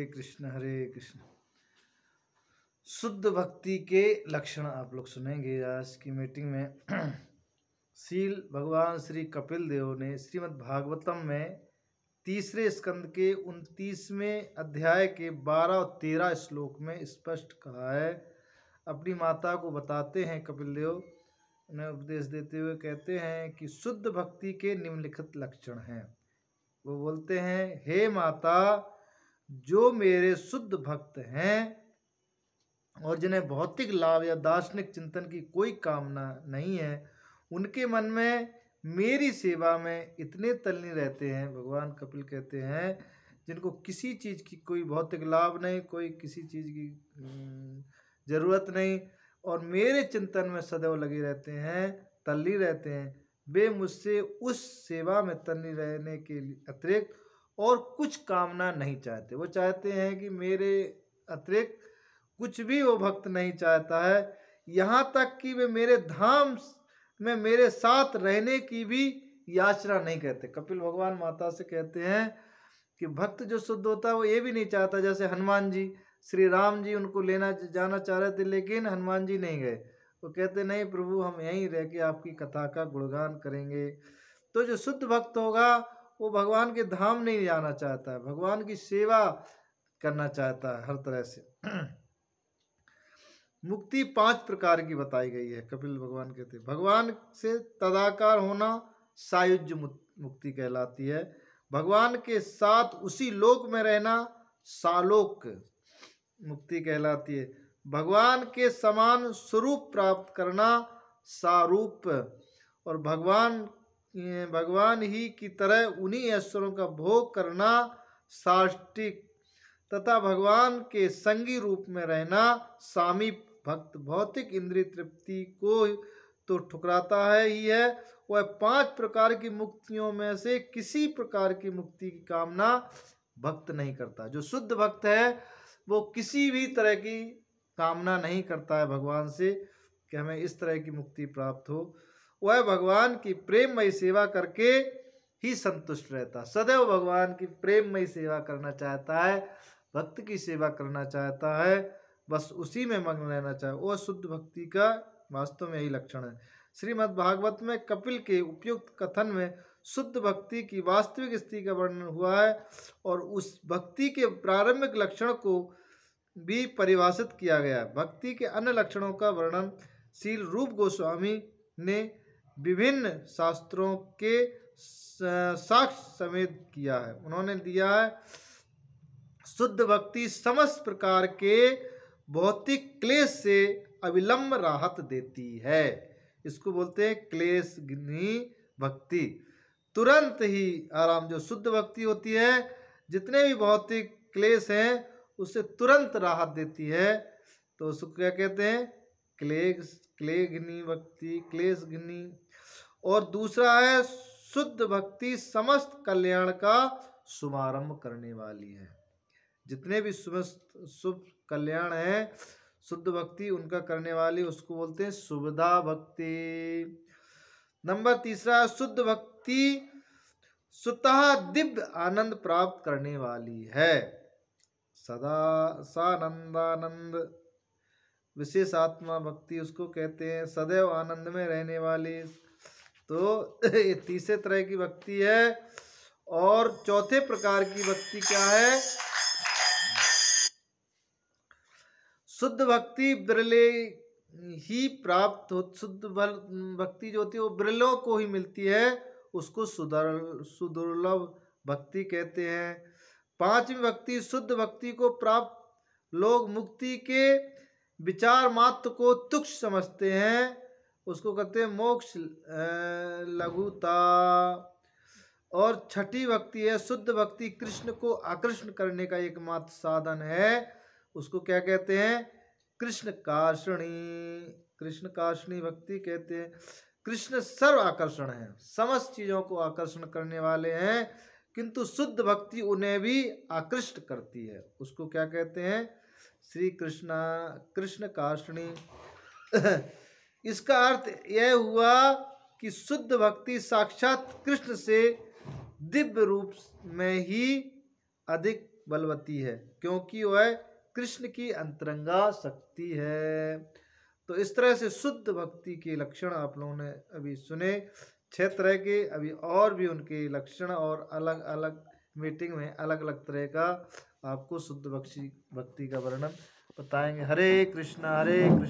कृष्ण हरे कृष्ण। शुद्ध भक्ति के लक्षण आप लोग सुनेंगे आज की मीटिंग में। सील भगवान श्री कपिल देव ने श्रीमद् भागवतम में तीसरे स्कंद के 29वें अध्याय के 12 और 13 श्लोक में स्पष्ट कहा है। अपनी माता को बताते हैं कपिल देव, उन्हें उपदेश देते हुए कहते हैं कि शुद्ध भक्ति के निम्नलिखित लक्षण हैं। वो बोलते हैं, हे माता, जो मेरे शुद्ध भक्त हैं और जिन्हें भौतिक लाभ या दार्शनिक चिंतन की कोई कामना नहीं है, उनके मन में मेरी सेवा में इतने तल्लीन रहते हैं। भगवान कपिल कहते हैं, जिनको किसी चीज़ की कोई भौतिक लाभ नहीं, कोई किसी चीज़ की ज़रूरत नहीं और मेरे चिंतन में सदैव लगे रहते हैं, तल्लीन रहते हैं, वे मुझसे उस सेवा में तल्लीन रहने के अतिरिक्त और कुछ कामना नहीं चाहते। वो चाहते हैं कि मेरे अतिरिक्त कुछ भी वो भक्त नहीं चाहता है, यहाँ तक कि वे मेरे धाम में मेरे साथ रहने की भी याचना नहीं करते। कपिल भगवान माता से कहते हैं कि भक्त जो शुद्ध होता है वो ये भी नहीं चाहता, जैसे हनुमान जी, श्री राम जी उनको लेना जाना चाह रहे थे लेकिन हनुमान जी नहीं गए। वो कहते नहीं प्रभु, हम यहीं रह के आपकी कथा का गुणगान करेंगे। तो जो शुद्ध भक्त होगा वो भगवान के धाम नहीं जाना चाहता है, भगवान की सेवा करना चाहता है हर तरह से। मुक्ति 5 प्रकार की बताई गई है। कपिल भगवान कहते हैं, भगवान से तदाकार होना सायुज्य मुक्ति कहलाती है। भगवान के साथ उसी लोक में रहना सालोक मुक्ति कहलाती है। भगवान के समान स्वरूप प्राप्त करना सारूप, और भगवान ही की तरह उन्हीं ऐश्वर्यों का भोग करना साष्टिक, तथा भगवान के संगी रूप में रहना सामीप। भक्त भौतिक इंद्रिय तृप्ति को तो ठुकराता है ही है, वह 5 प्रकार की मुक्तियों में से किसी प्रकार की मुक्ति की कामना भक्त नहीं करता। जो शुद्ध भक्त है वो किसी भी तरह की कामना नहीं करता है भगवान से कि हमें इस तरह की मुक्ति प्राप्त हो। वह भगवान की प्रेममयी सेवा करके ही संतुष्ट रहता, सदैव भगवान की प्रेममयी सेवा करना चाहता है, भक्त की सेवा करना चाहता है, बस उसी में मग्न रहना चाहे। वो शुद्ध भक्ति का वास्तव में यही लक्षण है। श्रीमद् भागवत में कपिल के उपयुक्त कथन में शुद्ध भक्ति की वास्तविक स्थिति का वर्णन हुआ है और उस भक्ति के प्रारंभिक लक्षण को भी परिभाषित किया गया है। भक्ति के अन्य लक्षणों का वर्णन श्रील रूप गोस्वामी ने विभिन्न शास्त्रों के साक्ष्य समेत किया है। उन्होंने दिया है, शुद्ध भक्ति समस्त प्रकार के भौतिक क्लेश से अविलंब राहत देती है। इसको बोलते हैं क्लेशघ्नी भक्ति, तुरंत ही आराम। जो शुद्ध भक्ति होती है, जितने भी भौतिक क्लेश हैं उससे तुरंत राहत देती है। तो उसको क्या कहते हैं? क्लेशघ्नी भक्ति, क्लेशघ्नी। और दूसरा है, शुद्ध भक्ति समस्त कल्याण का शुभारंभ करने वाली है। जितने भी शुभ कल्याण है, शुद्ध भक्ति उनका करने वाली, उसको बोलते हैं शुभदा भक्ति। नंबर 3, शुद्ध भक्ति स्वतः दिव्य आनंद प्राप्त करने वाली है। सदा सानंदानंद विशेष आत्मा भक्ति उसको कहते हैं, सदैव आनंद में रहने वाली। तो ये तीसरे तरह की भक्ति है। और चौथे प्रकार की भक्ति क्या है? शुद्ध भक्ति बिरले ही प्राप्त हो। शुद्ध भक्ति जो होती है वो बिरलों को ही मिलती है, उसको सुदुर्लभ भक्ति कहते हैं। 5वीं भक्ति, शुद्ध भक्ति को प्राप्त लोग मुक्ति के विचार मात्र को तुच्छ समझते हैं, उसको कहते हैं मोक्ष लघुता। और 6ठी भक्ति है, शुद्ध भक्ति कृष्ण को आकर्षण करने का एकमात्र साधन है, उसको क्या कहते हैं? कृष्ण कार्षणी भक्ति कहते हैं। कृष्ण सर्व आकर्षण है, समस्त चीजों को आकर्षण करने वाले हैं, किंतु शुद्ध भक्ति उन्हें भी आकृष्ट करती है, उसको क्या कहते हैं? श्री कृष्ण कार्षणी। इसका अर्थ यह हुआ कि शुद्ध भक्ति साक्षात कृष्ण से दिव्य रूप में ही अधिक बलवती है, क्योंकि वह कृष्ण की अंतरंगा शक्ति है। तो इस तरह से शुद्ध भक्ति के लक्षण आप लोगों ने अभी सुने। 6 तरह के, अभी और भी उनके लक्षण और अलग अलग मीटिंग में अलग अलग तरह का आपको शुद्ध भक्ति का वर्णन बताएंगे। हरे कृष्ण हरे कृष्ण।